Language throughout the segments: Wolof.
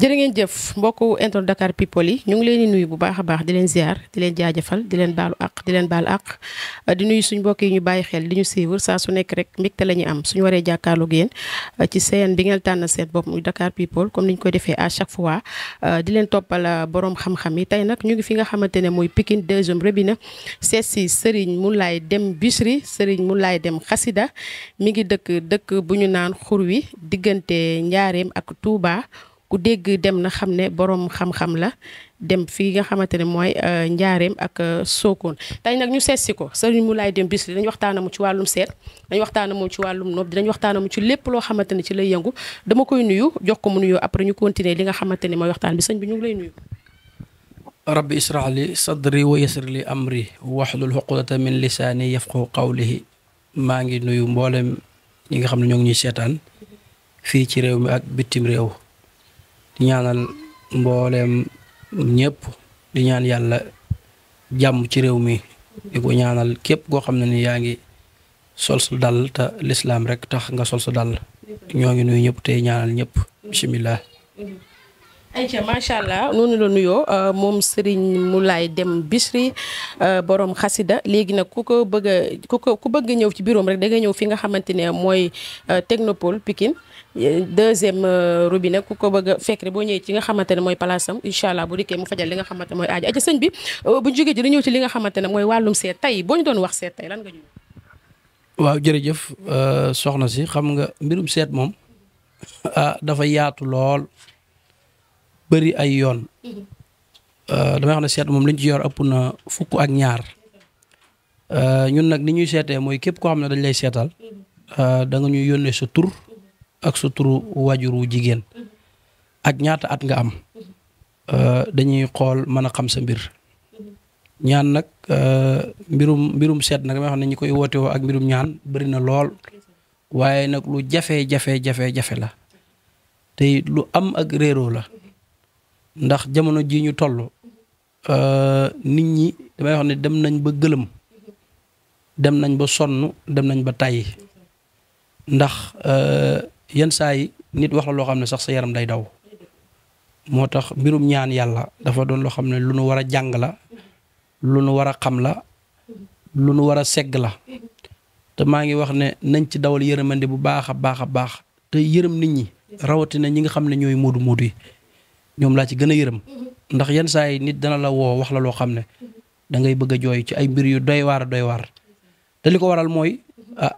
jërë ngeen jëf mbokku internet Dakar People yi ñu ngi leen di nuyu bu baax a baax di leen ziar di leen jaajëfal di leen baalu àq di leen baal àq di nuyu suñu mbokk yi ñu bàyyi xel di ñu suivre saa su nekk rek mbégte la ñuy am suñu waree jàkkaarloog yéen ci seen bi ngeen tànn seen bopp muy Dakar People comme ni ñu koy defee à chaque fois di leen toppal borom xam-xam yi tey nag ñu ngi fi nga xamante ne mooy Pikine deuxième Robinet seet si Serigne Moulay Deme Bichri Serigne Moulay Deme Xasida mi ngi dëkk bu ñu naan xur wi diggante Njaareem ak Touba. ku dégg dem na xam ne borom xam-xam la dem fii nga xamante ne mooy njaareem ak Sokone tey nag ñu seet si ko Serigne Moulay Deme Bichri dañu waxtaana mu ci wàllum seet dañu waxtaana moom ci wàllum nopp dinañ waxtaana mu ci lépp loo xamante ne ci lay yëngu dama koy nuyu jox ko mu nuyoo après ñu continuer li nga xamante ne mooy waxtaan bi sëñ bi ñu ngi lay nuyu. rabbi israh li sadri wa yassir li amri wahlul uqdatan min lisaani yafqahu qawlihi maa ngi nuyu mboolem ñi nga xam ne ñoo ngi ñuy seetaan fii ci réew mi ak bitim réew. di ñaanal mbooleem ñëpp di ñaan yàlla jàmm ci réew mi di ko ñaanal képp koo xam ne ni yaa ngi sol su dal te lislaam rek tax nga sol su dal ñoo ngi nuyu ñëpp tey ñaanal ñëpp bismillah. ayca macha allah noonu la nuyoo moom Serigne Moulay Deme Bichri borom xasida léegi nag ku bëgg ñëw ci bureau rek da nga ñëw fi nga xamante ne mooy Technopole Pikine deuxième Robinet ku ko bëgg a fekk rek boo ñëwee ci nga xamante ne mooy place am incha allah bu dikkee mu fajal li nga xamante ne mooy aajo ayca sëñ bi bu ñu jógee di ñëw ci li nga xamante ne mooy wàllum seet tey boo ñu doon wax seet tey lan nga ñu. waaw jërëjëf soxna si xam nga mbirum seet moom dafa yaatu lool. bëri ay yoon damay wax ne seet moom liñ ci yor ëpp na fukk ak ñaar ñun nag ni ñuy seetee mooy képp koo xam ne dañ lay seetal da nga ñuy yónnee sa tur ak sa turu wajuru jigéen ak ñaata at nga am dañuy xool mën a xam sa mbir ñaan nag mbirum seet nag damay wax ne ñi koy woote woo ak mbirum ñaan bëri na lool waaye nag lu jafe la te lu am ak réeroo la ndax jamono ji ñu toll nit ñi damay wax ne dem nañ ba gëlëm dem nañ ba sonn dem nañ ba tàyyi ndax yenn saa yi nit wax la loo xam ne sax sa yaram day daw moo tax mbirum ñaan yàlla dafa doon loo xam ne lu nu war a jàng la lu nu war a xam la lu nu war a segg la te maa ngi wax ne nañ ci dawal yërëmande bu baax a baax te yërëm nit ñi rawatina ñi nga xam ne ñooy moodu yi ñoom laa ci gën a yërëm ndax yenn saa yi nit dana la woo wax la loo xam ne da ngay bëgg a jooy ci ay mbir yu doy waar te li ko waral mooy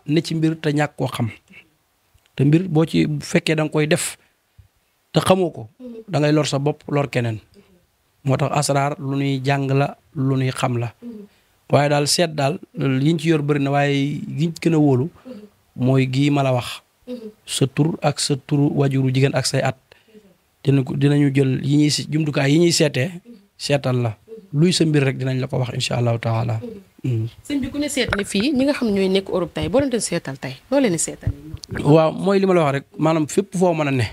ne ci mbir te ñàkk koo xam te mbir boo ci fekkee da nga koy def te xamoo ko da ngay lor sa bopp lor keneen moo tax asraar lu nuy jàng la lu nuy xam la waaye daal seet daal yiñ ci yor bëri na waaye giñ gën a wóolu mooy gii ma la wax sa tur ak sa turu wajuru jigéen ak say at dinañu jël jumtukaay yi ñuy seetal la luy sa mbir rek dinañ la ko wax incha allahu taala. sëñ bi ku ne seet ne fii ñi nga xam ñooy nekk Europe tey boo leen doon seetal tey loo leen di seetal. waaw mooy li ma la wax rek maanaam fépp foo mën a ne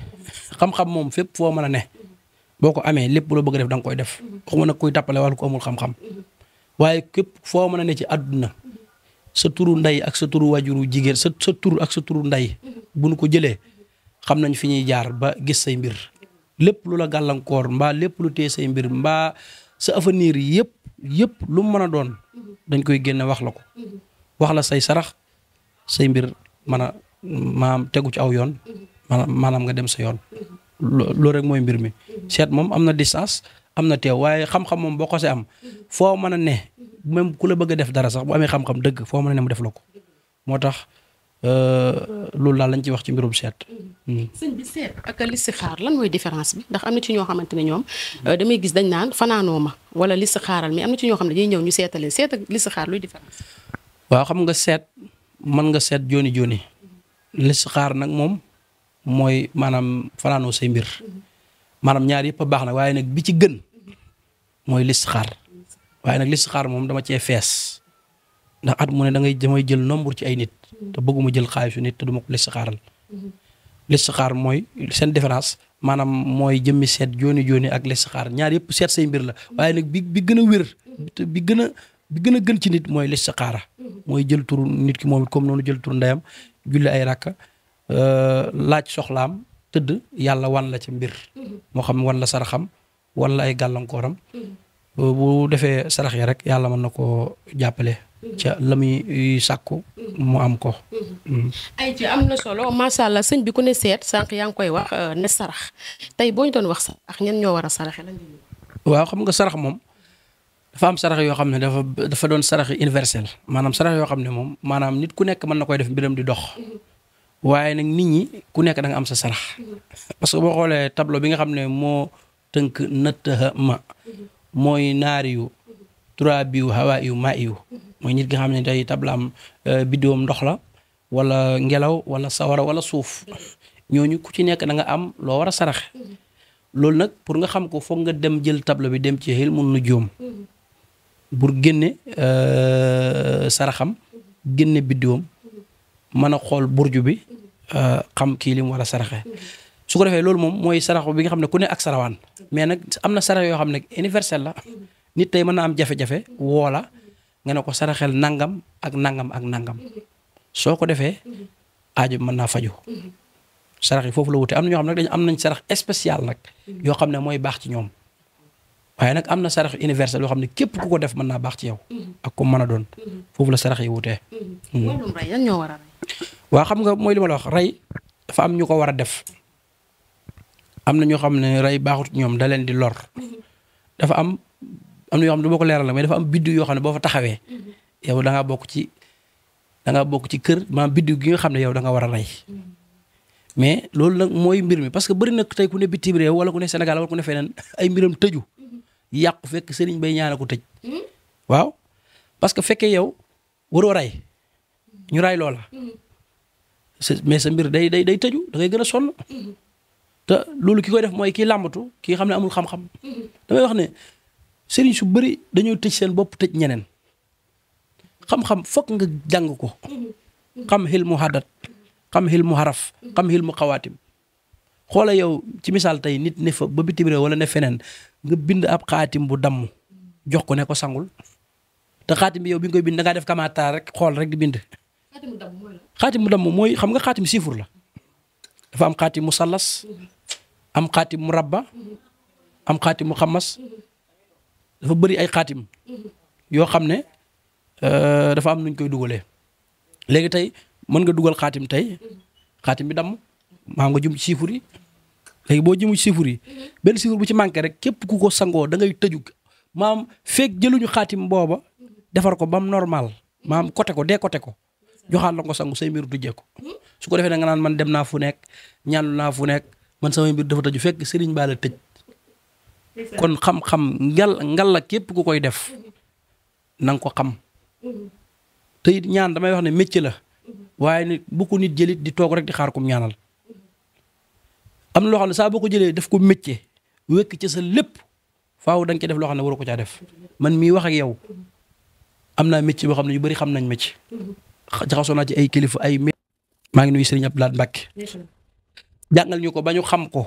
xam-xam moom fépp foo mën a ne boo ko amee lépp loo bëgg a def da nga koy def waxuma nag kuy tàppale wala ko amul xam-xam waaye képp foo mën a ne ci àdduna sa turu ndey ak sa turu wajuru jigéen sa tur ak sa turu ndey bu nu ko jëlee xam nañ fi ñuy jaar ba gis say mbir. lépp lu la gàllankoor mbaa lépp lu tee say mbir mbaa sa avenir yëpp lu mu mën a doon dañ koy génne wax la ko wax la say sarax say mbir mën a maanaam tegu ci aw yoon maanaam nga dem sa yoon loolu rek mooy mbir mi seet moom am na distance am na teew waaye xam-xam moom boo ko see am foo mën a ne même ku la bëgg a def dara sax bu amee xam-xam dëgg foo mën a ne mu def la ko moo tax loolu daal lañ ci wax ci mbirum seet. sëñ bi seet ak listixaar lan mooy différence bi ndax am na ci ñoo xamante ne ñoom damay gis dañ naan fanaanoo ma wala listixaaral mi am na ci ñoo xam ne dañuy ñëw ñu seetaleen seet ak listixaar luy différence. waaw xam nga seet mën nga seet jooni listixaar nag moom mooy maanaam fanaanoo say mbir maanaam ñaar yëpp a baax nag waaye nag bi ci gën mooy listixaar waaye nag listixaar moom dama cee fees ndax at mu ne damay jël nombre ci ay nit te bëgguma jël xaalisu nit te duma ko listixaaral listixaar mooy seen différence maanaam mooy jëmmi seet jooni ak listixaar ñaar yëpp seet say mbir la waaye nag bi gën a wér bi gën a gën ci nit mooy listixaara mooy jël turu nit ki moom it comme noonu jël turu ndeyam julli ay rakka laaj soxlaam tëdd yàlla wan la ci mbir moo xam wan la saraxam wala ay gàllankooram bu defee sarax yi rek yàlla mën na koo jàppale ca la muy sàkku mu am ko. ay ci am na solo macha allah sëñ bi ku ne seet sànq yaa ngi koy wax ne sarax tey boo ñu doon wax sarax ñan ñoo war a saraxe lan waaw xam nga sarax moom dafa am sarax yoo xam ne dafa doon sarax universel maanaam sarax yoo xam ne moom maanaam nit ku nekk mën na koy def mbiram di dox waaye nag nit ñi ku nekk da nga am sa sarax parce que boo xoolee tableau bi nga xam ne moo tënk nëtt ma mooy naari yu trois biyu hawa yu ma yu mooy nit ki nga xam ne day tabla am biddiwam ndox la wala ngelaw wala sawara wala suuf ñooñu ku ci nekk da nga am loo war a saraxe loolu nag pour nga xam ko foog nga dem jël tableau bi dem ci ilmu nujuum pour génne saraxam génne biddiwam mën a xool burju bi xam kii li mu war a saraxe su ko defee loolu moom mooy sarax bi nga xam ne ku ne ak sarawaan mais nag am na sarax yoo xam ne universel la nit tey mën na am jafe-jafe woola nga ne ko saraxel nangam ak nangam ak nangam soo ko defee aajo bi mën naa faju sarax yi foofu la wute am na ñoo xam ne dañu am nañ sarax spécial nag yoo xam ne mooy baax ci ñoom waaye nag am na sarax universel yoo xam ne képp ku ko def mën naa baax ci yow ak ku mën a doon foofu la sarax yi wutee. wàllum rey yan ñoo war a rey. waaw xam nga mooy li ma la wax rey dafa am ñu ko war a def am na ñoo xam ne rey baaxut ñoom da leen di lor dafa am na yoo xam ne du ma ko leeral la mais dafa am biddiw yoo xam ne boo fa taxawee yow da ngaa bokk ci kër maanaam biddiw gi nga xam ne yow da nga war a rey mais loolu nag mooy mbir mi parce que bëri na tey ku ne bitim réew wala ku ne Sénégal wala ku ne feneen ay mbiram tëju yàqu fekk sëriñ bay ñaana ko tëj waaw parce que fekkee yow waroo rey ñu rey loola mais sa mbir day tëju da ngay gën a sonn te loolu ki koy def mooy kii làmbatu ki xam ne amul xam-xam damay wax ne sëriñ su bëri dañoo tëj seen bopp tëj ñeneen xam-xam fokk nga jàng ko xam xil mu hadat xam xil mu xaraf xam xil mu xawaatim xoola yow ci misaal tey nit ne fa ba bitim réew wala ne feneen nga bind ab xaatim bu damm jox ko ne ko sangul te xaatim bi yow bi nga koy bind da ngaa def kamataar rek xool rek di bind. xaatim mu damm mooy xam nga xaatim siifur la dafa am xaatim mu sallas am xaatim mu rabba am xaatim mu xamas dafa bëri ay xaatim yoo xam ne dafa am nuñ koy dugalee léegi tey mën nga dugal xaatim tey xaatim bi damm maa nga jum ci siifur yi léegi boo jëmu ci siifur yi benn siifur bu ci manqué rek képp ku ko sangoo da ngay tëju maam feeg jëluñu xaatim booba defar ko bam normal maam côté ko décoté ko joxaat la ko sangu say mbir du jekko su ko defee da nga naan man dem naa fu nekk ñaanlu naa fu nekk man samay mbir dafa tëju fekk sëriñ baa la tëj kon xam-xam ngal la képp ku koy def na nga ko xam te it ñaan damay wax ne métier la waaye nit bu ko nit jëlit di toog rek di xaar kum ñaanal am na loo xam ne saa boo ko jëlee def ko métier wekk ci sa lépp faaw da nga ci def loo xam ne waru ko caa def man mii wax ak yow am naa métier boo xam ne yu bëri xam nañ métier jaxasoo naa ci ay kilifa ay maa ngi nuyu Serigne Abdoulaye Mbacke jàngal ñu ko ba ñu xam ko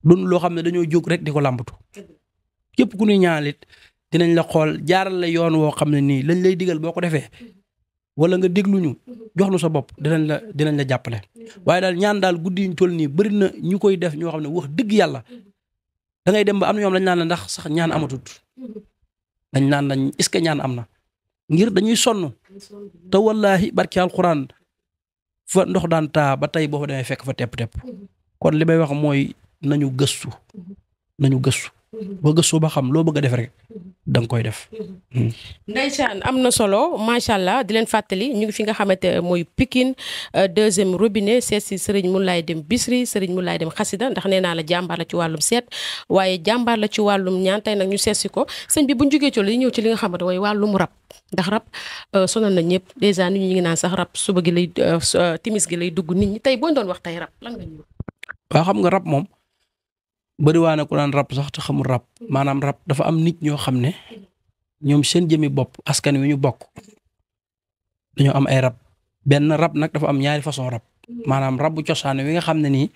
doon loo xam ne dañoo jóg rek di ko làmbatu képp ku ñuy ñaanalit dinañ la xool jaaral la yoon woo xam ne nii lañ lay digal boo ko defee wala nga dégluñu jox lu sa bopp dinañ la jàppale waaye daal ñaan daal guddi yuñ toll nii bëri na ñu koy def ñoo xam ne wax dëgg yàlla da ngay dem ba am na ñoom lañ naan la ndax sax ñaan amatut dañ naan lañ est-ce que ñaan am na ngir dañuy sonn te wallaahi barki alxuraan fa ndox daan taa ba tey boo fa demee fekk fa tepp-tepp kon li may wax mooy nañu gëstu boo gëstu ba xam loo bëgg a def rek da nga koy def. Ndeysaan am na solo macha allah di leen fàttali ñu ngi fi nga xamante mooy Pikine deuxième robinet seet si Serigne Moulay Dem Bichri Serigne Moulay Dem xasida ndax nee naa la jàmbaar la ci wàllum seet waaye jàmbaar la ci wàllum ñaan tey nag ñu seet si ko sëñ bi bu ñu jógee ci li ñëw ci li nga xamante mooy wàllum rab ndax rab sonal na ñëpp dèjà nit ñi ñu ngi naan sax rab suba gi lay timis gi lay dugg nit ñi tey boo ñu doon wax tey rab lan nga ñëw. waaw xam nga rab moom. bëri waa na ku naan rab sax te xamul rab maanaam rab dafa am nit ñoo xam ne ñoom seen jëmi bopp askan wi ñu bokk dañoo am ay rab benn rab nag dafa am ñaari façon rab maanaam rabu cosaan wi nga xam ne nii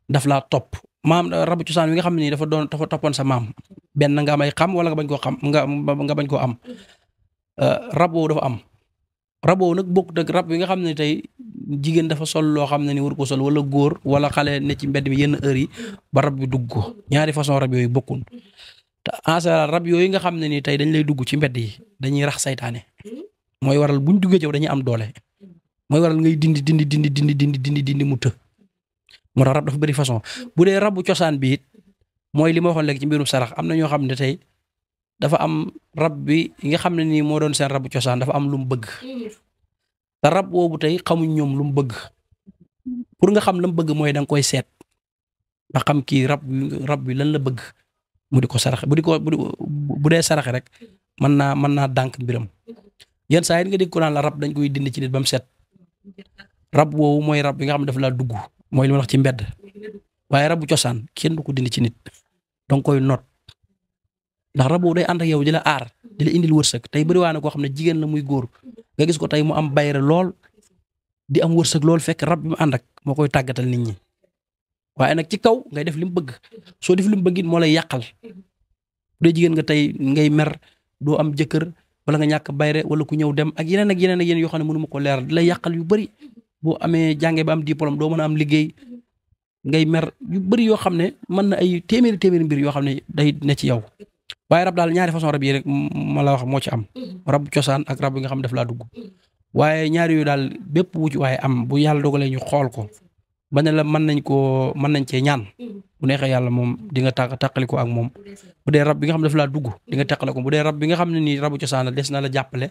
daf laa topp maam rabu cosaan wi nga xam ne nii dafa toppoon sa maam benn nga am ay xam wala nga bañ koo xam nga bañ koo am rab woowu dafa am rab woowu nag bokk dëgg rab wi nga xam ne tey jigéen dafa sol loo xam ne ni war ko sol wala góor wala xale ne ci mbedd mi yenn heure yi ba rab bi dugg ko ñaari façon rab yooyu bokkul te en général rab yooyu nga xam ne ni tey dañ lay dugg ci mbedd yi dañuy rax saytaane mooy waral buñ duggee ci dañuy am doole mooy waral ngay dindi mu të moo tax rab dafa bëri façon bu dee rabu cosaan bi it mooy li ma waxoon léegi ci mbirum sarax am na ñoo xam ne tey dafa am rab bi nga xam ne nii moo doon seen rabu cosaan dafa am lu mu bëgg te rab boobu tey xamuñ ñoom lu mu bëgg pour nga xam la mu bëgg mooy da nga koy seet nga xam kii rab bi lan la bëgg mu di ko saraxe bu dee saraxe rek mën naa dànk mbiram yenn saa yi nga dégg ko naan la rab dañ koy dindi ci nit ba mu set rab woowu mooy rab bi nga xam ne dafa laa dugg mooy li ma wax ci mbedd waaye rabu cosaan kenn du ko dindi ci nit danga koy not ndax rab boobu day ànd ak yow di la aar di la indil wërsëg tey bëri waa na koo xam ne jigéen la muy góor nga gis ko tey mu am bayre lool di am wërsëg lool fekk rab bi mu ànd ak moo koy tàggatal nit ñi waaye nag ci kaw ngay def li mu bëgg soo def li mu bëgg it moo lay yàqal bu dee jigéen nga tey ngay mer doo am jëkkër wala nga ñàkk bayre wala ku ñëw dem ak yeneen yoo xam ne mënu ma ko leeral di lay yàqal yu bëri boo amee jàngee ba am diplôme doo mën a am liggéey ngay mer yu bëri yoo xam ne mën na ay téeméeri mbir yoo xam ne day ne ci yow waaye rab daal ñaari façon rab yi rek ma la wax moo ci am rab cosaan ak rab yi nga xam daf laa dugg waaye ñaari yooyu daal bépp wu ci waaye am bu yàlla dogalee ñu xool ko ba ne la mën nañ cee ñaan bu neexee yàlla moom di nga tàqali ko ak moom bu dee rab bi nga xam daf laa dugg di nga tàqale ko bu dee rab bi nga xam ne nii rabu cosaan la des na la jàppale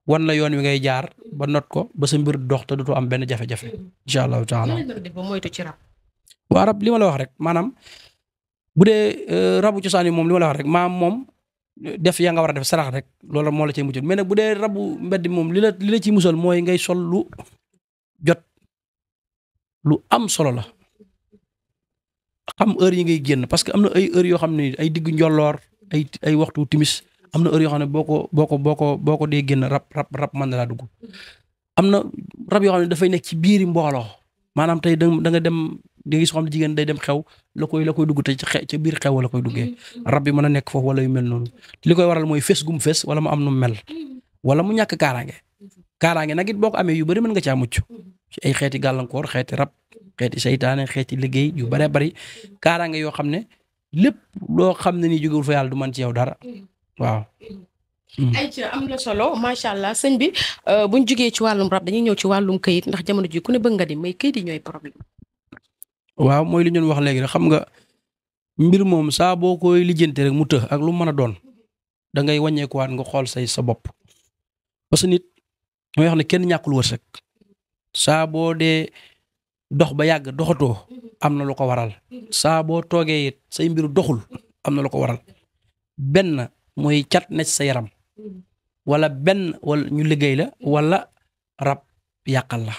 wan la yoon wi ngay jaar ba not ko ba sa mbir dox te dootoo am benn jafe-jafe incha allahu taala. waa rab li ma la wax rek maanaam bu dee rabu cosaan yi moom li ma la wax rek moom def yaa nga war a def sarax rek loolu moo la cay mujjul mais nag bu dee rabu mbedd moom li la ciy musal mooy ngay sol lu jot lu am solo la xam heure yi ngay génn parce que am na ay heure yoo xam ne ay diggu njolloor ay waxtu timis am na heure yoo xam ne boo ko dee génn rab mën na laa dugg am na rab yoo xam ne dafay nekk ci biiri mbooloo maanaam tey da nga dem di gis xam ne jigéen day dem xew la koy dugg te ca biir xew la koy duggee rab bi mën a nekk foofu wala yu mel noonu li koy waral mooy fes gum fes wala mu am nu mel wala mu ñàkk kaaraange nag it boo ko amee yu bëri mën nga caa mucc ci ay xeeti gàllankoor xeeti rab xeeti saytaane xeeti liggéey yu bëree bëri kaaraange yoo xam ne lépp loo xam ne nii jógewul fa yàlla du man ci yow dara waaw. ayca am na solo macha allah sëñ bi buñ jugee ci wàllum rab dañuy ñëw ci wàllum këyit ndax jamono ji ku ne bëgg nga di may këyit yi ñooy problème. waaw mooy li ñu wax léegi rek xam nga mbir moom saa boo koy lijjante rek mu të ak lu mën a doon da ngay wàññeekuwaat nga xool sa bopp parce que nit mooy wax ne kenn ñàkkul wërsëg saa boo dee dox ba yàgg doxatoo am na lu ko waral saa boo toogee it say mbiru doxul am na lu ko waral benn mooy cat na ci sa yaram wala ñu liggéey la wala rab yàqal la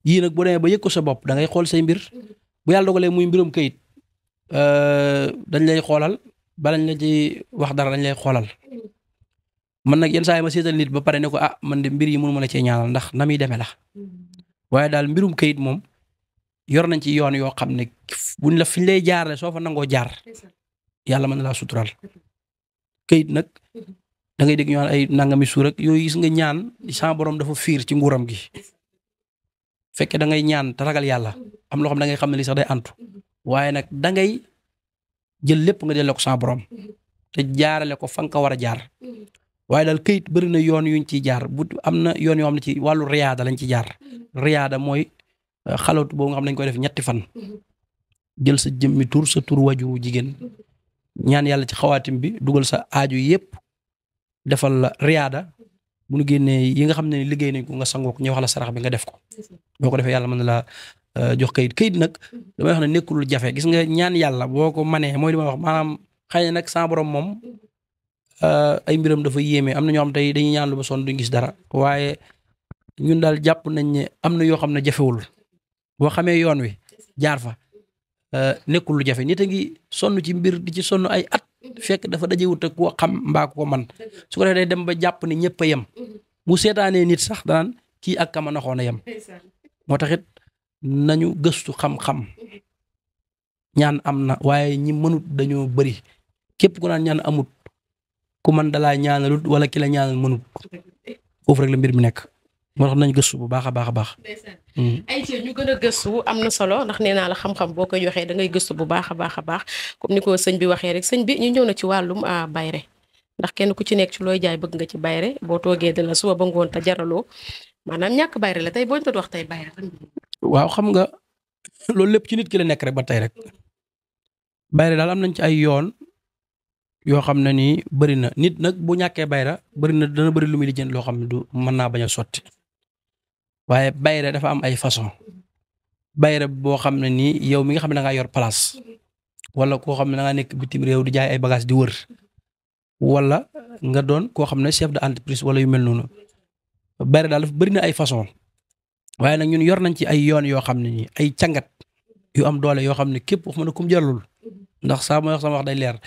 yii nag bu demee ba yëg ko sa bopp da ngay xool say mbir bu yàlla dogalee muy mbirum këyit dañ lay xoolal balañ la ci wax dara dañ lay xoolal man nag yenn saa yi ma seetal nit ba pare ne ko man de mbir yi mënu ma la cee ñaanal ndax na muy demee la waaye daal mbirum këyit moom yor nañ ci yoon yoo xam ne buñ la fiñ lay jaarale soo fa nangoo jaar yàlla mën na laa sutural këyit nag da ngay dégg ñu ay nangami suur ak yooyu gis nga ñaan sa borom dafa fiir ci nguuram gi fekke da ngay ñaan te ragal yàlla am loo xam da ngay xam ne lii sax day antu waaye nag da ngay jël lépp nga delloo ko sa borom te jaarale ko fa nga ko war a jaar waaye daal këyit bëri na yoon yuñ ciy jaar am na yoon yoo xam ne ci wàllu riyaada lañ ci jaar riyaada mooy xalawtu boobu nga xam ne dañ koy def 3 fan jël sa jëmmi tur sa tur waju jigéen ñaan yàlla ci xawaatim bi dugal sa aaju yépp defal la riyaada bu nu génnee yi nga xam ne liggéey nañ ko nga sangoo ko ñu wax la sarax bi nga def ko boo ko defee yàlla mën na la jox këyit nag damay wax ne nekkul lu jafe gis nga ñaan yàlla boo ko manee mooy li ma wax maanaam xëy na nag sa borom moom ay mbiram dafa yéeme am na ñoo xam tey dañuy ñaan lu ba sonn duñ gis dara waaye ñun daal jàpp nañ ne am na yoo xam ne jafewul boo xamee yoon wi jaar fa nekkul lu jafe nit a ngi sonn ci mbir di ci sonn ay at fekk dafa dajewut ak koo xam mbaa ko man su ko defee day dem ba jàpp ne ñëpp a yem bu seetaanee nit sax danaan kii ak kama naxoon a yem moo taxit nañu gëstu xam-xam ñaan am na waaye ñi mënut dañoo bëri képp ku naan ñaan amut ku man dalaa ñaanalut wala ki la ñaanal mënut foofu rek la mbir mi nekk moo tax nañ gëstu bu baax a baax a baax. ay ci ñu gën a gëstu am na solo ndax nee naa la xam-xam boo koy joxee da ngay gëstu bu baax a baax a baax comme ni ko sëñ bi waxee rek sëñ bi ñu ñëw na ci wàllum bayre ndax kenn ku ci nekk ci looy jaay bëgg nga ci bayre boo toogee dina suba ba ngoon te jaraloo maanaam ñàkk bayre la tey boo ñu doon wax tey bayre. waaw xam nga loolu lépp ci nit ki la nekk rek ba tey rek bayre daal am nañ ci ay yoon yoo xam ne nii bëri na nit nag bu ñàkkee bayra bëri na dana bëri lu muy lijjanti loo xam ne du mën naa bañ a sotti waaye bayre dafa am ay façon bayre boo xam ne nii yow mi nga xam ne da ngaa yor place wala koo xam ne da ngaa nekk bitim réew di jaay ay bagage di wër wala nga doon koo xam ne chef de entreprise wala yu mel noonu bayre daal dafa bëri na ay façon waaye nag ñun yor nañ ci ay yoon yoo xam ne nii ay cangat yu am doole yoo xam ne képp wax ma ne kum jaralul ndax saa ma wax sama wax day leer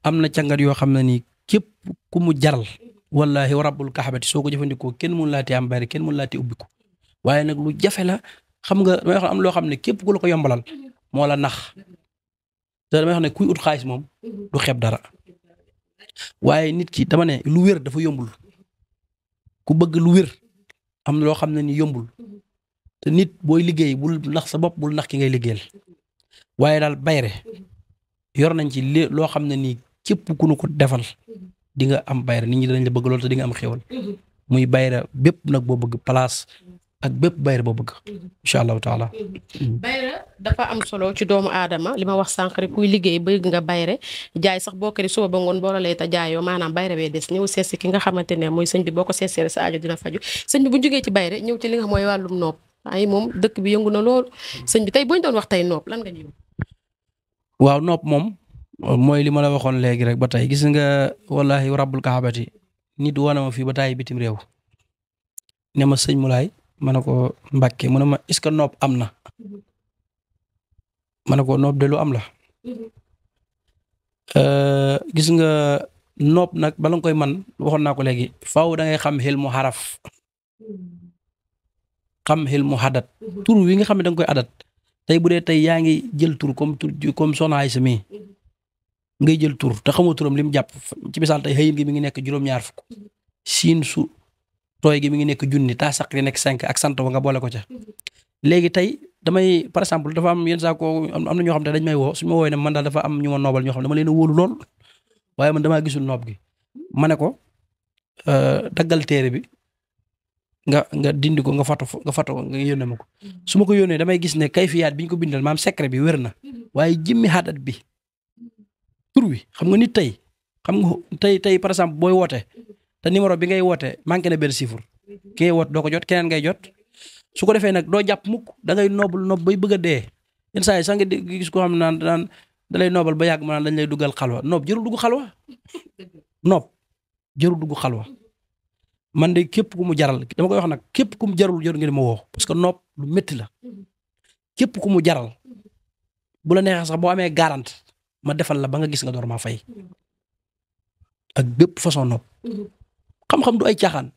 am na cangat yoo xam ne nii képp ku mu jaral wallahi wa rabbul kaxabati soo ko jëfandikoo kenn mun laa tee am bayre kenn mun laa tee ubbi ko waaye nag lu jafe la xam nga damay wax am loo xam ne képp ku la ko yombalal moo la nax te damay wax ne kuy ut xaalis moom du xeeb dara waaye nit ki dama ne lu wér dafa yombul ku bëgg lu wér am na loo xam ne ni yombul te nit booy liggéey bul nax sa bopp bul nax ki ngay liggéeyal waaye daal bayre yor nañ ci loo xam ne nii képp ku nu ko defal di nga am bayre nit ñi dañ la bëgg loolu te di nga am xéwal muy bayre bépp nag boo bëgg place ak bépp bayre boo bëgg incha allahu taala. bayre dafa am solo ci doomu aadama li ma wax sànq rek kuy liggéey bëgg nga bayre jaay sax boo ko di suba ba ngoon boo la lay ta jaayoo maanaam bayre bee des ñëw seet si ki nga xamante ne mooy sëñ bi boo ko seet see sa aajo dina faju sëñ bi bu ñu jógee ci bayre ñëw ci li nga xam mooy wàllum nopp ay moom dëkk bi yëngu na lool sëñ bi tey boo ñu doon wax tey nopp lan nga ñëw. waaw nopp moom mooy li ma la waxoon léegi rek ba tey gis nga wallahi rabbul kaabati nit wane ma fii ba tey bitim réew ne ma sëñ Moulay ma ne ko Mbàkke mu ne ma est-ce que nopp am na ma ne ko nopp de lu am la gis nga nopp nag bala nga koy man waxoon naa ko léegi faaw da ngay xam xel mu xaraf xam xel mu xadat tur wi nga xam ne da nga koy adat tey bu dee tey yaa ngi jël tur comme Soxna Aysa mi ngay jël tur te xamoo turam li mu jàpp ci misaal tey xëyin gi mi ngi nekk juróom-ñaar fukk siin su tooy gi mi ngi nekk junni taa saq gi nekk 5 ak sant wa nga boole ko ca léegi tey damay par exemple dafa am yenn saa ko am na ñoo xam ne dañ may woo suñu ma woowee ne man daal dafa am ñu ma noobal ñoo xam ne dama leen a wóolu lool waaye man damaa gisul noob gi ma ne ko daggal téere bi nga dindi ko nga foto ko nga yónnee ma ko su ma ko yónnee damay gis ne kayfiyaat bi ñu ko bindal maam secret bi wér na waaye jëmmi xaadat bi tur wi xam nga nit tey xam nga tey par exemple booy woote te numéro bi ngay woote manqué na benn chiffre ki ngay woote doo ko jot keneen ngay jot su ko defee nag doo jàpp mukk da ngay noobal noob bay bëgg a dee yenn saa yi sax nga gis ko xam ne naan da lay noobal ba yàgg ma naan dañ lay duggal xalwa noob jërul dugg xalwa noob jërul dugg xalwa man de képp ku mu jaral dama koy wax nag képp ku mu jarul jërul ngeen ma woo parce que noob lu métti la képp ku mu jaral bu la neexee sax boo amee garante ma defal la ba nga gis nga door maa fay ak bépp façon noob xam-xam du ay caaxaan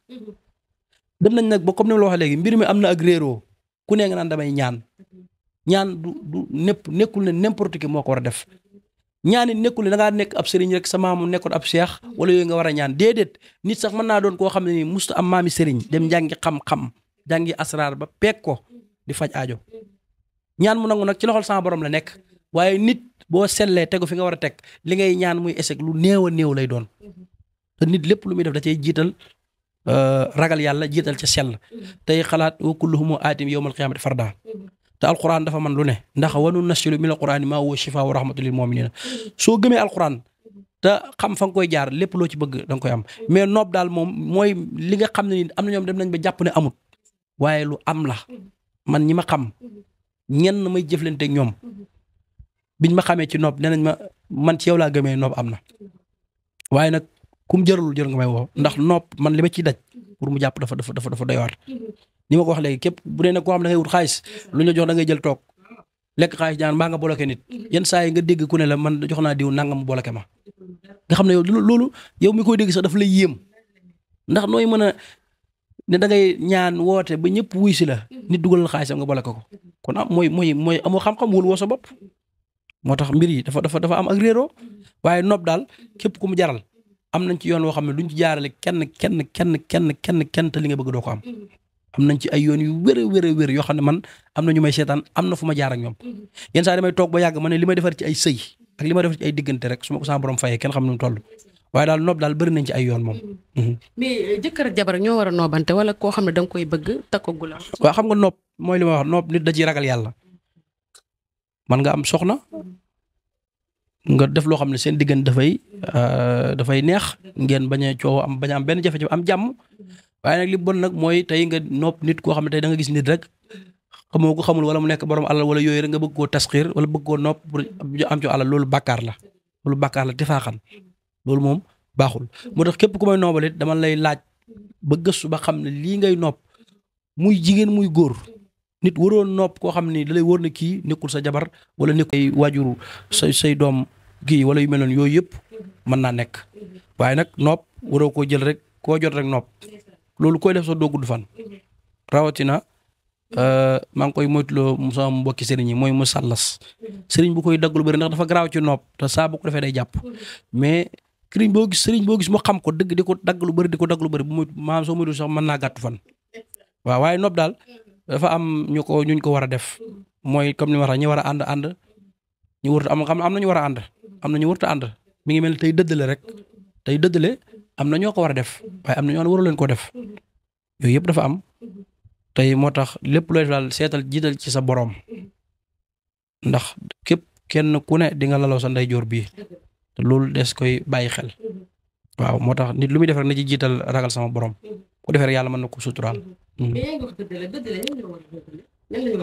dem nañ nag ba comme ni ma la waxee léegi mbir mi am na ak réeroo ku ne nga naan damay ñaan du nekkul ne n'importe qui moo ko war a def ñaan it nekkul ne da ngaa nekk ab sëriñ rek sa maamu nekkoon ab seex wala yooyu nga war a ñaan déedéet nit sax mën naa doon koo xam ne nii musta am maami sëriñ dem jàngi xam-xam jàngi asraar ba peeg ko di faj aajo ñaan mu nangu nag ci loxol sama borom la nekk waaye nit boo sellee tegu fi nga war a teg li ngay ñaan muy échec lu néew a néew lay doon te nit lépp lu muy def da cay jiital ragal yàlla jiital ca sell tey xalaat wa kulluhum aatim yawmal qiyaamati farda te alquran dafa man lu ne ndax wanu nasilu min alqurani maa huwa shifaa wa rahmatu lil muminina soo gëmee alquran te xam fa nga koy jaar lépp loo ci bëgg da nga koy am mais noob daal moom mooy li nga xam ne ni am na ñoom dem nañ ba jàpp ne amut waaye lu am la man ñi ma xam ñenn may jëflante ak ñoom biñ ma xamee ci noob nee nañ ma man ci yow laa gëmee noob am na waaye nag kum jëralul jër nga may woo ndax noob man li ma ciy daj pour mu jàpp dafa doy waar ni ma ko wax léegi képp bu dee nag koo xam ne da ngay wut xaalis lu ñu la jox da ngay jël toog lekk xaalis ñaan mbaa nga bloqué nit yenn saa yi nga dégg ku ne la man jox naa diw nangam mu bloqué ma nga xam ne yow loolu yow mi koy dégg sax dafa lay yéem ndax nooy mën a ne da ngay ñaan woote ba ñëpp wuy si la nit dugalal xaalisam nga bloqué ko kon am mooy amoo xam-xam wóolu woo sa bopp moo tax mbir yi dafa am ak réeroo waaye nopp daal képp ku mu jaral am nañ ci yoon woo xam ne duñ ci jaarale kenn te li nga bëgg doo ko am am nañ ci ay yoon yu wér yoo xam ne man am na ñu may seetaan am na fu ma jaar ak ñoom yenn saa damay toog ba yàgg ma ne li may defar ci ay sëy ak li ma defar ci ay diggante rek su ma ko sama borom fayee kenn xam nu mu toll waaye daal noob daal bëri nañ ci ay yoon moom. mais jëkkër ak jabar ñoo war a noobante wala koo xam ne da nga koy bëgg takkagu la. waaw xam nga noob mooy li ma wax noob nit da ciy ragal yàlla man nga am soxna nga def loo xam ne seen diggante dafay neex ngeen bañ a coow bañ a am benn jafe-jafe am jàmm waaye nag li bon nag mooy tey nga nopp nit koo xam ne tey da nga gis nit rek xamoo ko xamul wala mu nekk borom alal wala yooyu rek nga bëgg koo tasxiir wala bëgg koo nopp pour am ci alal loolu bàkkaar la tifaaxan loolu moom baaxul moo tax képp ku may noobalit dama lay laaj ba gëstu ba xam ne lii ngay nopp muy jigéen muy góor nit waroon nopp koo xam ni da lay wóor na kii nekkul sa jabar wala nekkul ay waajuru say doom kii wala yu mel noonu yooyu yëpp mën naa nekk waaye nag nopp waroo koo jël rek koo jot rek nopp loolu koy def sa doo gudd fan rawatina maa ngi koy moytuloo sama mbokki sëriñ yi mooy mu sàllas sëriñ bu koy dagg lu bëri ndax dafa garaaw ci nopp te saa bu ko defee day jàpp mais sëriñ boo gis mu xam ko dëgg di ko dagg lu bëri di ko dagg lu bëri bu muy maanaam soo moytu sax mën naa gàttu fan waaw waaye nopp daal dafa am ñuñ ko war a def mooy comme ni ma wax ñi war a ànd ñu wërta am xam am na ñu war a ànd am na ñu wërta ànd mi ngi mel tey dëddale rek tey dëddale am na ñoo ko war a def waaye am na ñoo waru leen ko def yooyu yëpp dafa am tey moo tax lépp looy def daal seetal jiital ci sa borom ndax képp kenn ku ne di nga laloo sa ndeyjoor bii te loolu des koy bàyyi xel waaw moo tax nit lu muy def rek na ci jiital ragal sama borom ku defee rek yàlla mën na ko suturaal.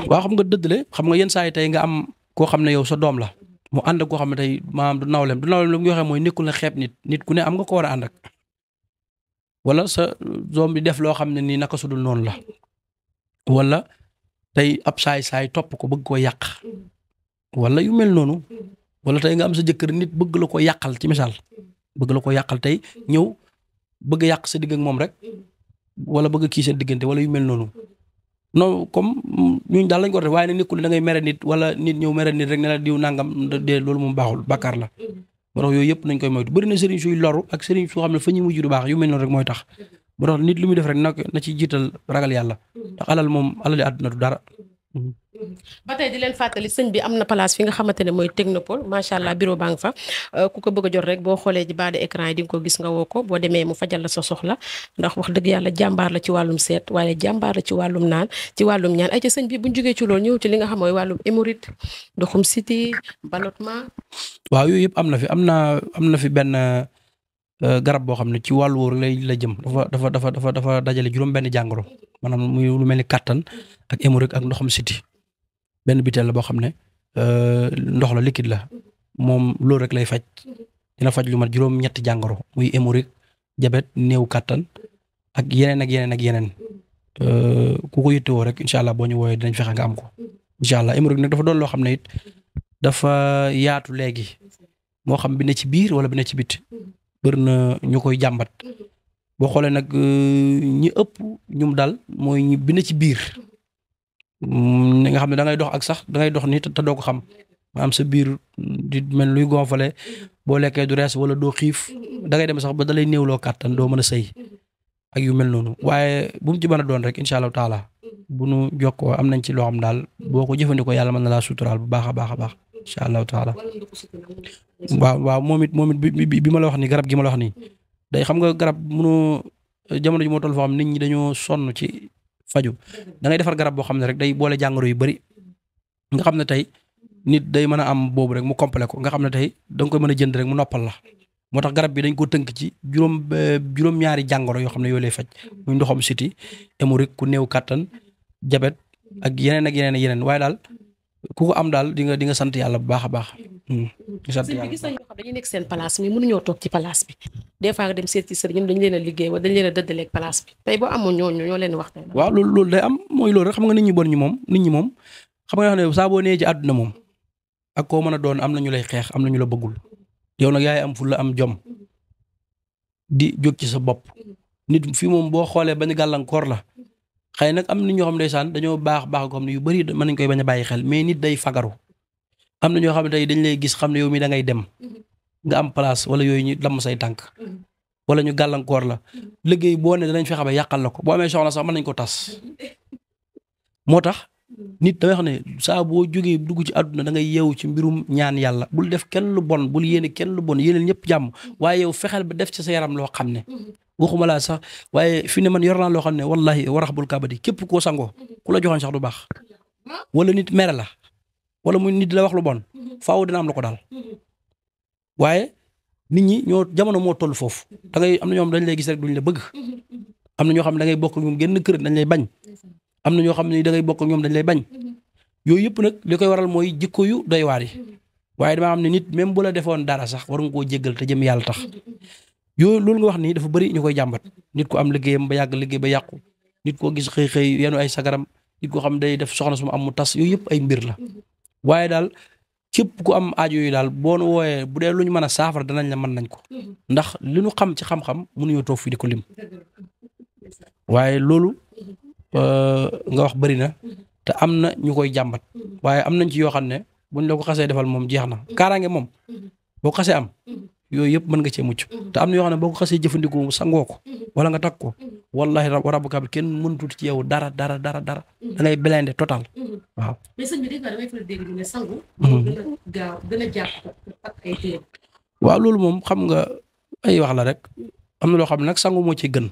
waaw xam nga dëddale xam nga yenn saa yi tey nga am koo xam ne yow sa doom la mu ànd ak koo xam ne tey maanaam du nawleem lu mu waxee mooy nekkul na xeeb nit ku ne am nga ko war a ànd ak wala sa doom bi def loo xam ne nii naka sudul noonu la wala tey ab saay topp ko bëgg koo yàq wala yu mel noonu wala tey nga am sa jëkkër nit bëgg la ko yàqal ci misaal bëgg la ko yàqal tey ñëw bëgg yàq sa digg ak moom rek wala bëgg kii seen diggante wala yu mel noonu non comme ñun daal lañ ko def waaye nag nekkul da ngay mere nit wala nit ñëw mere nit rek ne la diw nangam de loolu moom baaxul bàkkaar la moo tax yooyu yëpp nañ koy moytu bëri na sëriñ suy loru ak sëriñ soo xam ne fa ñuy mujj du baax yu mel noonu rek mooy tax moo tax nit lu muy def rek na ci jiital ragal yàlla ndax alal moom alali àdduna du dara. ba tey di leen fàttali sëñ bi am na place fi nga xamante ne mooy technopole macha allah bureau baa nga fa ku ko bëgg a jot rek boo xoolee ci bas de écran yi di nga ko gis nga woo ko boo demee mu fajal la sa soxla ndax wax dëgg yàlla jàmbaar la ci wàllum seet waaye jàmbaar la ci wàllum naan ci wàllum ñaan ay ca sëñ bi buñ jógee ci loolu ñëw ci li nga xam mooy wàllum hémorroïde ndoxum siti ballottement. waaw yooyu yëpp am na fi am na fi benn garab boo xam ne ci wàllu wóor la jëm dafa dajale juróom benn jàngoro maanaam muy lu mel ni kattan ak hémorroïde ak ndoxum siti benn biteel la boo xam ne ndox la liquide la moom loolu rek lay faj dina faj lu mat juróom-ñetti jàngoro muy hémorroïde diabète néew kattan ak yeneen ku ko yittewoo rek incha allah boo ñu wooyee dinañ fexe nga am ko incha allah hémorroïde nag dafa doon loo xam ne it dafa yaatu léegi moo xam bi ne ci biir wala bi ne ci bit bëri na ñu koy jàmbat boo xoolee nag ñi ëpp ñum dal mooy ñi bi ne ci biir. nga xam ne da ngay dox ak sax da ngay dox nii te doo ko xam maanaam sa biir di mel luy gonfale boo lekkee du rees wala doo xiif da ngay dem sax ba da lay néewloo kàttan doo mën a sëy ak yu mel noonu waaye bu mu ci mën a doon rek incha allahu taala bu nu jokkoo am nañ ci loo xam daal boo ko jëfandikoo yàlla mën na laa suturaal bu baax a baax incha allahu taala. waaw moom it bi ma la wax nii garab gi ma la wax nii day xam nga garab mënoo jamono ji moo toll foo xam nit ñi dañoo sonn ci. faju da ngay defar garab boo xam ne rek day boole jàngoro yu bari nga xam ne tey nit day mën a am boobu rek mu complet ko nga xam ne tey da nga koy mën a jënd rek mu noppal la moo tax garab bi dañ ko tënk ci juróom-ñaari jàngoro yoo xam ne yoo lay faj muy ndoxam siti hémorroïde ku néew kàttan diabète ak yeneen waaye daal ku ko am daal di nga sant yàlla bu baax a baax. sant yàlla gis nañ ñoo xam dañuy nekk seen place mi mënuñoo toog ci place bi des fois nga dem seet ci sëriñ dañ leen a liggéey wala dañ leen a dëddaleeg place bi tey boo amoon ñoo leen wax. waaw loolu day am mooy loolu rek xam nga nit ñi bon ñi moom xam nga ne saa boo nee ci àdduna moom ak koo mën a doon am na ñu lay xeex am na ñu la bëggul yow nag yaay am fu la am jom di jóg ci sa bopp nit fii moom boo xoolee bañ gàllankoor la xëy nag am na ñoo xam ne ndeysaan dañoo baax ko xam ne yu bari mën nañ koy bañ a bàyyi xel mais nit day fagaru am na ñoo xam ne tey dañ lay gis xam ne yow mi da ngay dem nga am place wala yooyu ñu damm say tànk wala ñu gàllankoor la liggéey boo ne danañ fexe ba yàqal la ko boo amee soxna sax mën nañ ko tas moo tax nit damay xam ne saa boo jógee dugg ci àdduna da ngay yeewu ci mbirum ñaan yàlla bul def kenn lu bon bul yéene kenn lu bon yéeneel ñëpp jàmm waaye yow fexeel ba def ci sa yaram loo xam ne waxuma laa sax waaye fi ne man yor naa loo xam ne wallahi warax bul kabadi képp koo sangoo ku la joxoon sax du baax wala nit mere la wala mu nit la wax lu bon faaw dina am la ko daal waaye nit ñi jamono moo toll foofu da ngay am na ñoo xam dañ lay gis rek duñ la bëgg am na ñoo xam ne da ngay bokk ñoom génn kër dañ lay bañ am na ñoo xam ne da ngay bokk ñoom dañ lay bañ yooyu yëpp nag li koy waral mooy jikko yu doy waar yi waaye dama xam ne nit même bu la defoon dara sax war nga koo jéggal te jëm yàlla tax yooyu loolu nga wax nii dafa bëri ñu koy jàmbat nit ko am liggéeyam ba yàgg liggéey ba yàqu nit koo gis xëy yenu ay sagaram nit koo xam day def soxna su mu am mu tas yooyu yëpp ay mbir la waaye daal képp ku am aajo yooyu daal boo nu wooyee bu dee lu ñu mën a saafara danañ la mën nañ ko ndax li ñu xam ci xam-xam mënuñoo toog fii di ko lim waaye loolu nga wax bëri na te am na ñu koy jàmbat waaye am nañ ci yoo xam ne buñ la ko xasee defal moom jeex na kaaraange moom boo ko xasee am yooyu yëpp mën nga cee mucc te am na yoo xam ne boo ko xasee jëfandikoo sangoo ko wala nga takk ko wallahi rabbu kaab kenn mënutut ci yow dara da ngay blindé total waaw. mais sëñ bi damay faral dégg ñu ne sangu. gën a gaaw gën a jàpp ak ay téere. waaw loolu moom xam nga ay wax la rek am na loo xam ne nag sangu moo ci gën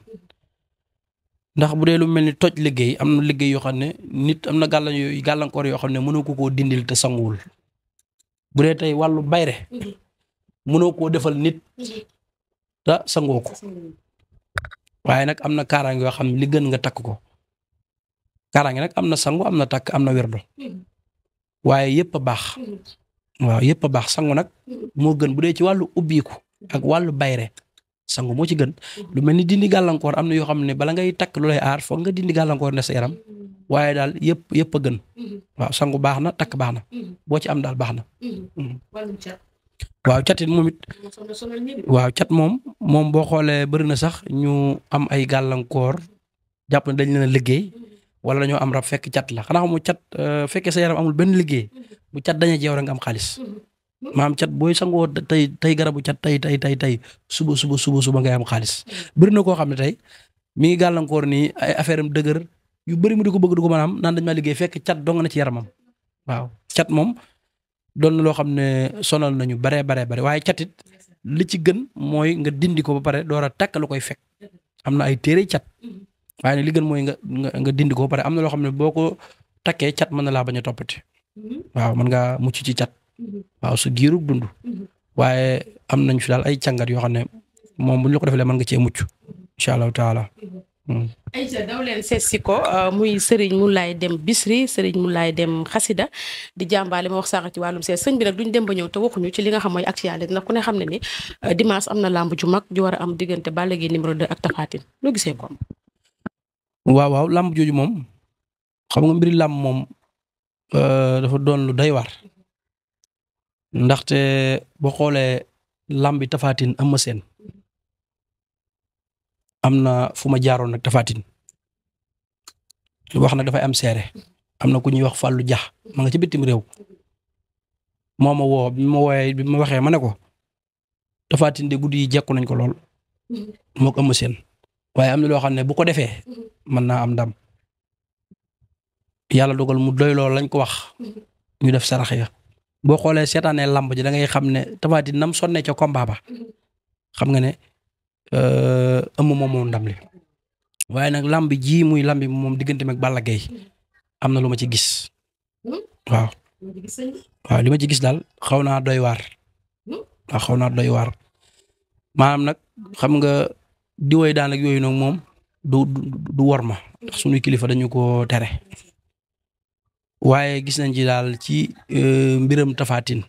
ndax bu dee lu mel ni toj liggéey am na liggéey yoo xam ne nit am na gàllankoor yoo xam ne mënoo ko koo dindil te sanguwul bu dee tey wàllu bayre mënoo koo defal nit te sangoo ko waaye nag am na kaaraange yoo xam ne li gën nga takk ko kaaraange nag am na sangu am na takk am na werdo waaye yëpp a baax waaw yëpp a baax sangu nag moo gën bu dee ci wàllu ubbiiku ak wàllu bayre sangu moo ci gën lu mel ni dindi gàllankoor am na yoo xam ne bala ngay takk lu lay aar foog nga dindi gàllankoor ne sa yaram waaye daal yëpp a gën waaw sangu baax na takk baax na boo ci am daal baax na. waaw cat it moom it waaw cat moom boo xoolee bëri na sax ñu am ay gàllankoor jàpp ne dañ leen a liggéey wala dañoo am rab fekk cat la xanaa xamu cat fekkee sa yaram amul benn liggéey bu cat dañee jeew rek nga am xaalis maam cat booy sangoo tey garabu cat tey suba ngay am xaalis bëri na koo xam ne tey mi ngi gàllankoor nii ay affaire am dëgër yu bëri mu di ko bëgg du ko mën a am naan dañ maa liggéey fekk cat dong na ci yaramam waaw cat moom doon na loo xam ne sonal nañu bare waaye catit li ci gën mooy nga dindi ko ba pare door a takk lu koy fekk am na ay téere cat waaye nag li gën mooy nga dindi ko ba pare am na loo xam ne boo ko takkee cat mën na laa bañ a toppati waaw mën ngaa mucc ci cat waaw su giirug dund waaye am nañ fi daal ay càngat yoo xam ne moom bu ñu la ko defalee mën nga cee mucc incha allahu taala. ayca daw leen seet si ko muy Serigne Moulay Deme Bichri Serigne Moulay Deme xasida di jàmbaale ma wax sànq ci wàllum seet sëñ bi nag duñ dem ba ñëw te waxuñu ci li nga xam mooy actualité ndax ku ne xam ne ni dimanche am na làmb ju mag ju war a am diggante Balla Gaye numéro 2 ak Tapha Tine loo gisee ko. waaw làmb jooju moom xam nga mbiri làmb moom dafa doon lu doy waar ndaxte boo xoolee làmb bi Tapha Tine Eumeu Sène am na fu ma jaaroon nag Tapha Tine wax nag dafay am seere am na ku ñuy wax Fallou Dia ma nga ci bitim réew moo ma woo bi ma waxee ma ne ko Tapha Tine de guddi yi jekku nañ ko lool moo ko Eumeu Sène waaye am na loo xam ne bu ko defee mën naa am ndam yàlla dogal mu doy lool lañ ko wax ñu def sarax ya boo xoolee seetaanee lamb ji da ngay xam ne Tapha Tine nam sonne ca combat ba xam nga ne Eumeu moom ndam li waaye nag lamb ji muy lamb bi moom diggante ak Balla Gaye am na lu ma ci gis waaw li ma ci gis daal xaw naa doy waar waaw xaw naa doy waar maanaam nag xam nga di woy daan ak yooyu nag moom du wor ma ndax suñuy kilifa dañu ko tere waaye gis nañ ci daal ci mbiram Tapha Tine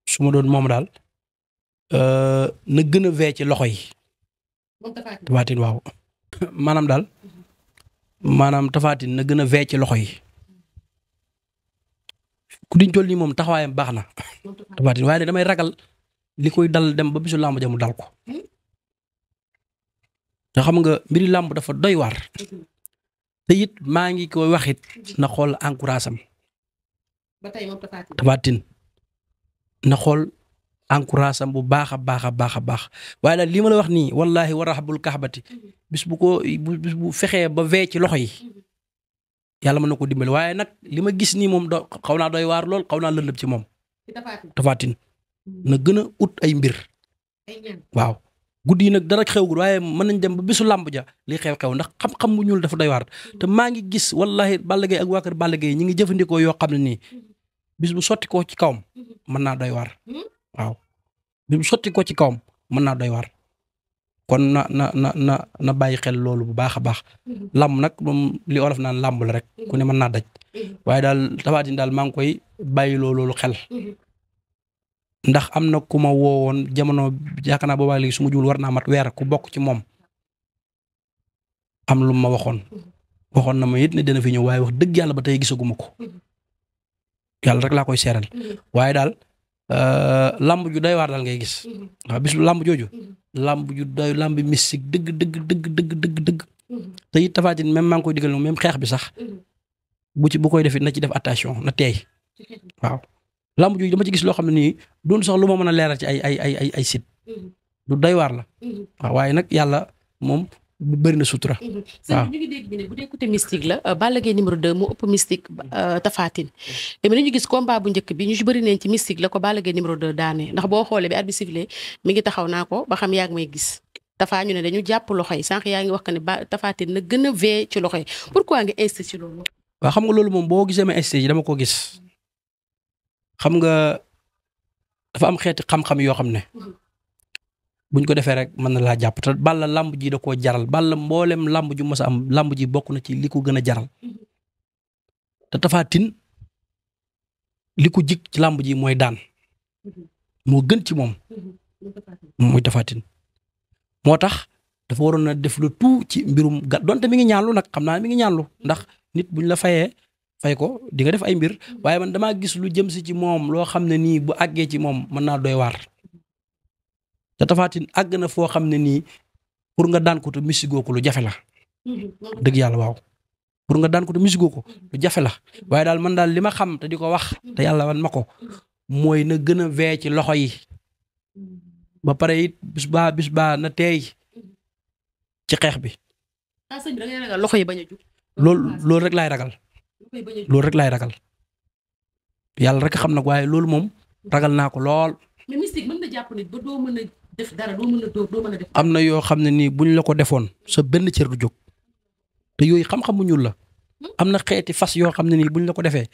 su ma doon moom daal na gën a vee ci loxo yi Tapha Tine waaw maanaam Tapha Tine na gën a vee ci loxo yi ku diñ toll nii moom taxawaayam baax na Tapha Tine waaye damay ragal li koy dal dem ba bisu làmb ja mu dal ko te xam nga mbiri làmb dafa doy waar te it maa ngi koy waxit na xool encourage am Tapha Tine na xool encourage am bu baax a baax a baax a baax waaye daal li ma la wax nii wallahi wa raxabul kaxbati bis bu fexee ba vee ci loxo yi yàlla mën na ko dimbali waaye nag li ma gis nii moom xaw naa doy waar lool xaw naa lëndëm ci moom. Tapha Tine na gën a ut ay mbir. waaw guddi yi nag dara xewgul waaye mën nañ dem ba bisu làmb ja li xew-xew ndax xam-xam bu ñuul dafa doy waar te maa ngi gis wallahi Balla Gaye ak waa kër Balla Gaye ñi ngi jëfandikoo yoo xam ne nii bis bu sotti ko ci kawam mën naa doy waar waaw bis bu sotti ko ci kawam mën naa doy waar kon na bàyyi xel loolu bu baax a baax làmb nag moom li olof naan làmb la rek ku ne mën naa daj waaye daal Tapha Tine daal maa ngi koy bàyyi loolu xel ndax am na ku ma woowoon jamono yaakaar naa boobaa léegi su ma juul war naa mat weer ku bokk ci moom am lu ma waxoon na ma it ne dina fi ñëw waaye wax dëgg yàlla ba tey gisaguma ko yàlla rek laa koy seeral waaye daal lamb ju doy waar daal ngay gis waaw bis lamb jooju lamb ju doy lamb mystique dëgg te it Tapha Tine même maa ngi koy digal même xeex bi sax bu koy def it na ci def attention na teey waaw lamb jooju dama ci gis loo xam ne nii doon sax lu ma mën a leeral ci ay site lu doy waar la waaw waaye nag yàlla moom bëri na sutura. waaw ñu ngi dégg ñu ne bu dee côté mystique la Balla Gaye numéro 2 moo ëpp mystique Tapha Tine mais ñu gis combat bu njëkk bi ñu ci bëri nañ ci mystique la ko Balla Gaye numéro 2 daane ndax boo xoolee bi arbitre bi sifflé mi ngi taxaw naa ko ba xam yaa ngi may gis Tapha ñu ne dañu jàpp loxo yi sànq yaa ngi wax que ne Tapha Tine na gën a vee ci loxo yi pourquoi nga insisté ci loolu. waaw xam nga loolu moom boo gisee ma insisté dama ko gis xam nga dafa am xeeti xam-xam yoo xam ne. buñ ko defee rek mën na laa jàpp te Balla lamb ji da koo jaral Balla mboolem lamb ju mës a am lamb ji bokk na ci li ko gën a jaral te Tapha Tine li ko jik ci lamb ji mooy daan moo gën ci moom mooy Tapha Tine moo tax dafa waroon a def le tout ci mbirum donte mi ngi ñaanlu nag xam naa mi ngi ñaanlu ndax nit buñ la fay ko di nga def ay mbir waaye man damaa gis lu jëm si ci moom loo xam ne nii bu àggee ci moom mën naa doy waar. te Tapha Tine àgg na foo xam ne nii pour nga daan ko te misigoo ko lu jafe la dëgg yàlla waaw pour nga daan ko te misigoo ko lu jafe la waaye daal man daal li ma xam te di ko wax te yàlla wan ma ko mooy na gën a vee ci loxo yi ba pare it bis baa na teey ci xeex bi. loxo yi bañ a jug. loolu rek laay ragal. loolu rek laay ragal yàlla rek xam nag waaye loolu moom ragal naa ko lool. mais mystique mën na jàpp nit ba doo mën a def dara doo mën a dóor doo mën a def. am na yoo xam ne nii buñ la ko defoon sa benn cër du jóg te yooyu xam-xamu ñuul la am na xeeti fas yoo xam ne nii buñ la ko defee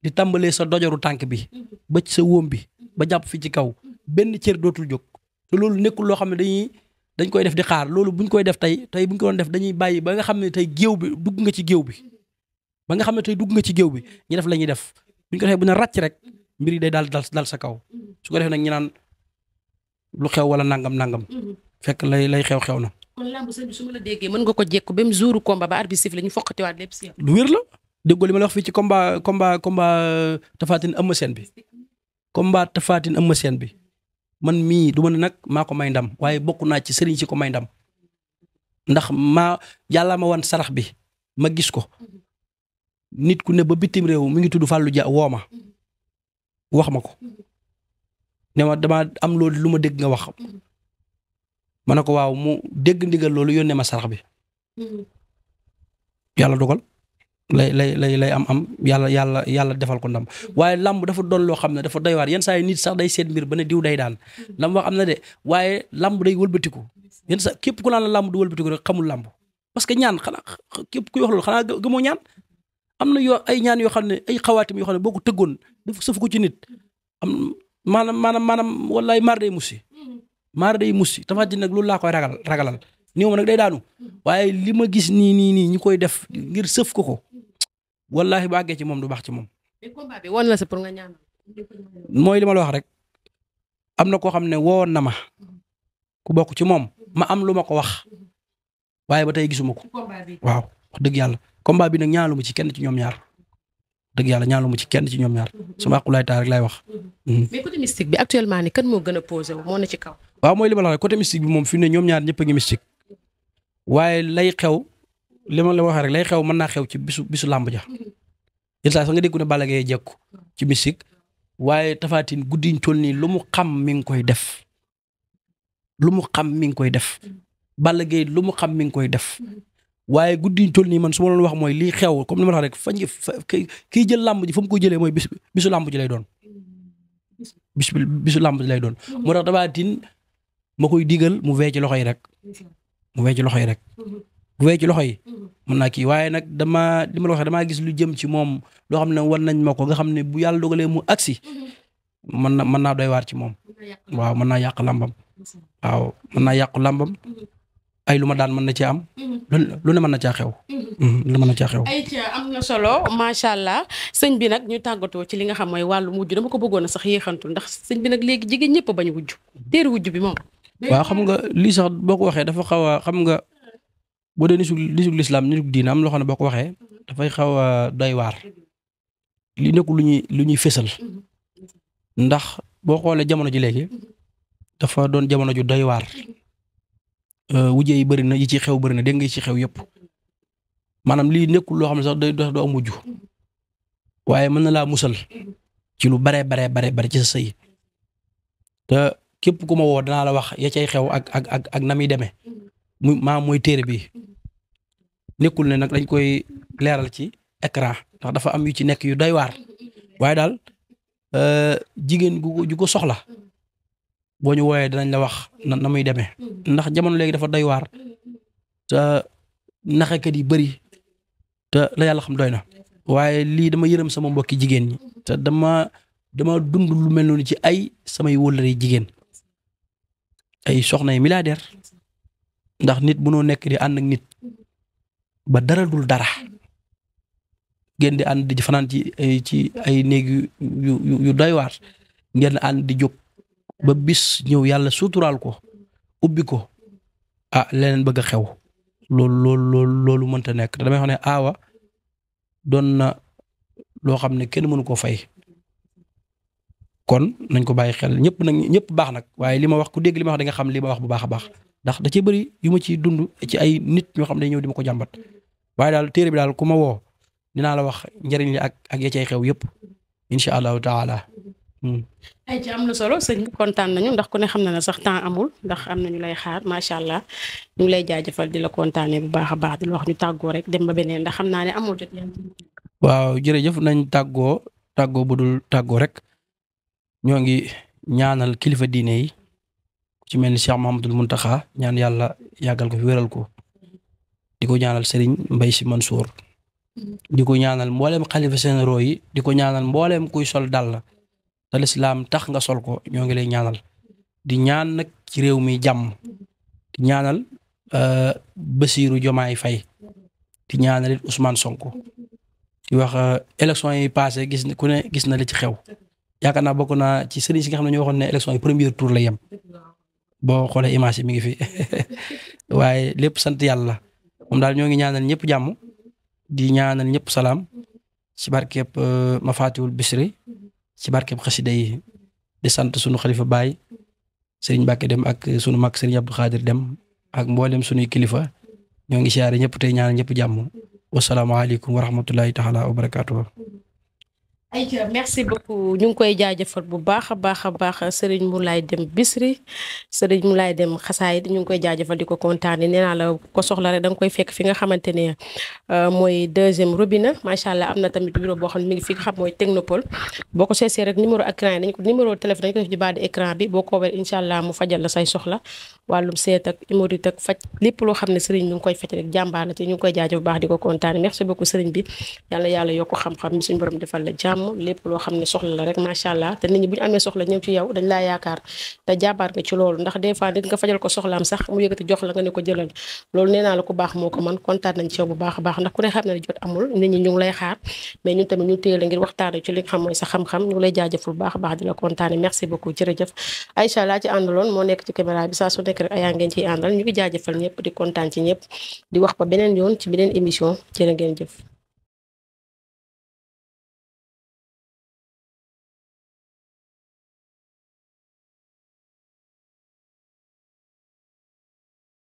di tàmbalee sa dojoru tànk bi ba ci sa wóom bi ba jàpp fi ci kaw benn cër dootul jóg te loolu nekkul loo xam ne dañ koy def di xaar loolu buñ koy def tey buñ ko doon def dañuy bàyyi ba nga xam ne tey géew bi dugg nga ci géew bi ba nga xam ne tey dugg nga ci géew bi ñu def la ñuy def buñ ko defee bu ne ràcc rek mbir yi day dal sa kaw su ko defee nag ñu naan lu xew wala nangam fekk lay xew na. kon lamb sëñ bi su ma la déggee mën nga ko jékku ba mu jouru combat ba arbitre sifflé ñu foqatiwaat lépp si yow. lu wér la déggoo li ma la wax fii ci combat Tapha Tine Eumeu Sène bi combat Tapha Tine Eumeu Sène bi man mii du ma ne nag maa ko may ndam waaye bokk naa ci sëriñ si ko may ndam ndax yàlla ma wan sarax bi ma gis ko nit ku ne ba bitim réew mi ngi tudd Fallou Dia woo ma wax ma ko ne ma dama am loolu lu ma dégg nga wax ma ne ko waaw mu dégg ndigal loolu yónnee ma sarax bi yàlla dogal lay am yàlla defal ko ndam waaye lamb dafa doon loo xam ne dafa doy waar yenn saa yi nit sax day seet mbir ba ne diw day daan lamb wax am na de waaye lamb day wëlbatiku yenn saa képp ku naan la lamb du wëlbatiku rek xamul lamb parce que ñaan xanaa képp kuy wax loolu xanaa gëmoo ñaan am na ay ñaan yoo xam ne ay xawaatim yoo xam ne boo ko tëggoon dafa sëf ko ci nit am maanaam wallaay maar day mussi Tapha Tine nag loolu laa koy ragalal néew ma nag day daanu waaye li ma gis nii ñu koy def ngir sëf ko wallahi bu àggee ci moom du baax ci moom. mais combat bi woon la sa pour nga ñaan. mooy li ma la wax rek am na koo xam ne woon na ma ku bokk ci moom ma am lu ma ko wax waaye ba tey gisuma ko. waaw wax dëgg yàlla combat bi nag ñaanlu mu ci kenn ci ñoom ñaar. dëgg yàlla ñaanlu mu ci kenn ci ñoom ñaar sama aqulaay taal rek laay wax. mais côté mystique bi actuellement ni kan moo gën a posé wu moo na ci kaw. waaw mooy li ma la wax rek côté mystique bi moom fi mu ne ñoom ñaar ñëpp a ngi mystique waaye lay xew li ma la waxee rek lay xew mën naa xew ci bisu làmb ja yenn saa sax nga dégg ne Balla Gaye jekku ci mystique waaye Tapha Tine guddiñ toll nii lu mu xam mi ngi koy def lu mu xam mi ngi koy def Balla Gaye lu mu xam mi ngi koy def waaye guddiñ toll nii man su ma doon wax mooy lii xew comme ni ma la wax rek kii jël làmb ji fa mu ko jëlee mooy bisu làmb ji lay doon bisu làmb ji lay doon moo tax Tapha Tine ma koy digal mu wee ci loxo yi rek bu wee ci loxo yi mën naa kii waaye nag li ma la waxee damaa gis lu jëm ci moom loo xam ne war nañ ma ko nga xam ne bu yàlla dogalee mu agsi mën naa doy waar ci moom waaw mën naa yàq làmbam waaw mën naa yàqu làmbam ay lu ma daan mën na cee am lu ne mën na caa xew lu mën na caa xew ay ca am na solo macha allah sëñ bi nag ñu tàggatoo ci li nga xam mooy wàllu wujj dama ko bëggoon a sax yéexantul ndax sëñ bi nag léegi jigéen ñëpp bañ wujj téere wujj bi moom waaw xam nga lii sax boo ko waxee dafa xaw a xam nga boo dee nisug lislaam nisug diina am loo xam ne boo ko waxee dafay xaw a doy waar li nekkul lu ñuy fésal ndax boo xoolee jamono ji léegi dafa doon jamono ju doy waar wujje yi bëri na yi ci xew bëri na dégg nga yi ci xew yëpp maanaam lii nekkul loo xam ne sax doo am wujj waaye mën na laa musal ci lu bare ci sa sëy te képp ku ma woo danaa la wax ya cay xew ak na muy demee mooy téere bi nekkul ne nag dañ koy leeral ci écran ndax dafa am yu ci nekk yu doy waar waaye daal jigéen ju ko soxla boo ñu wooyee dinañ la wax na muy demee ndax jamono léegi dafa doy waar te naxekat yi bëri te la yàlla xam doy na waaye lii dama yërëm sama mbokki jigéen ñi te dama dund lu mel noonu ci ay samay wóllare jigéen ay soxna yi milliardaire ndax nit mënoo nekk di ànd ak nit ba dara dul dara ngeen di ànd di fanaan ci ay néeg yu doy waar ngeen ànd di jóg ba bis ñëw yàlla suturaal ko ubbi ko leneen bëgg a xew loolu mënta nekk te damay xam ne aawa doon na loo xam ne kenn mënu koo fay kon nañ ko bàyyi xel ñëpp baax nag waaye li ma wax ku dégg li ma wax da nga xam li ma wax bu baax a baax ndax da ci bëri yu ma ciy dund ci ay nit ñoo xam ne ñëw di ma ko jàmbat waaye daal téere bi daal ku ma woo dinaa la wax njëriñ li ak ya cay xew yëpp incha allahu taala. ay ci am na solo sëñ bi kontaan nañu ndax ku ne xam na ne sax temps amul ndax am nañu lay xaar macha allah ñu ngi lay jaajëfal di la kontaanee bu baax a baax di la wax ñu tàggoo rek dem ba beneen ndax xam naa ne amul jot. waaw jërëjëf nañ tàggoo bu dul tàggoo rek ñoo ngi ñaanal kilifa diine yi ci mel ni Cheikh Mahamadul Muntaxa ñaan yàlla yàggal ko fi wéral ko di ko ñaanal Serigne Mbaye Sy Mansour di ko ñaanal mbooleem xalifa généraux yi di ko ñaanal mbooleem kuy sol dàll te lislaam tax nga sol ko ñoo ngi lay ñaanal di ñaan nag ci réew mi jàmm di ñaanal Bassirou Diomaye Faye di ñaanal it Ousmane Sonko di wax élection yi passé ku ne gis na li ci xew yaakaar naa bokk naa ci sëriñ si nga xam ne ñoo waxoon ne élection yi premier tour la yem boo xoolee image yi mi ngi fi waaye lépp sant yàlla moom daal ñoo ngi ñaanal ñëpp jàmm di ñaanal ñëpp salaam ci barkeeb Mafatihul Bichri ci barkeeb xasida yi di sant sunu xalifa baay Serigne Mbacke Dem ak sunu mag Serigne Abdou Khadir Dem ak mboolem sunuy kilifa ñoo ngi siyaare ñëpp tey ñaanal ñëpp jàmm wasalaamaaleykum wa rahmatullahi taala wa barakaatuhu. ayca merci beaucoup ñu ngi koy jaajëfal bu baax a baax Serigne Moulay Dem Bichri Serigne Moulay Dem xasaayid ñu ngi koy jaajëfal di ko kontaane nee naa la ko soxla rek da nga koy fekk fi nga xamante ne mooy deuxième robinet macha allah am na tamit bureau boo xam ne mi ngi fi nga xam mooy technopole boo ko seesee rek numéro écran yi dañ ko numéro téléphone dañ ko def ci bas de écran bi boo ko woowee incha allah mu fajal la say soxla wàllum seet ak hémorroïde ak faj lépp loo xam ne Serigne ñu ngi koy faj rek jàmbaar la te ñu ngi koy jaajëf bu baax di ko kontaane merci beaucoup Serigne bi yàlla yokk xam-xam suñu borom defal la jàmm lépp loo xam ne soxla la rek macha allah te nit ñi bu ñu amee soxla ñëw ci yow dañ laa yaakaar te jàmbaar nga ci loolu ndax des fois nit nga fajal ko soxlaam sax mu yëkkati jox la nga ne ko jëlal loolu nee naa la ku baax moo ko man kontaan nañ ci yow bu baax a baax ndax ku ne xam ne jot amul nit ñi ñu ngi lay xaar mais ñun tamit ñu téye la ngir waxtaane ci li nga xam mooy sa xam-xam ñu ngi lay jaajëful bu baax a baax di la kontaane merci beaucoup jërëjëf Aïcha laa ci àndaloon moo nekk ci caméra bi saa su nekk rek ayaa ngeen ciy àndal ñu ngi jaajëfal ñëpp di kontaan ci ñëpp di wax ba beneen yoon ci beneen émission jërë ngeen jëf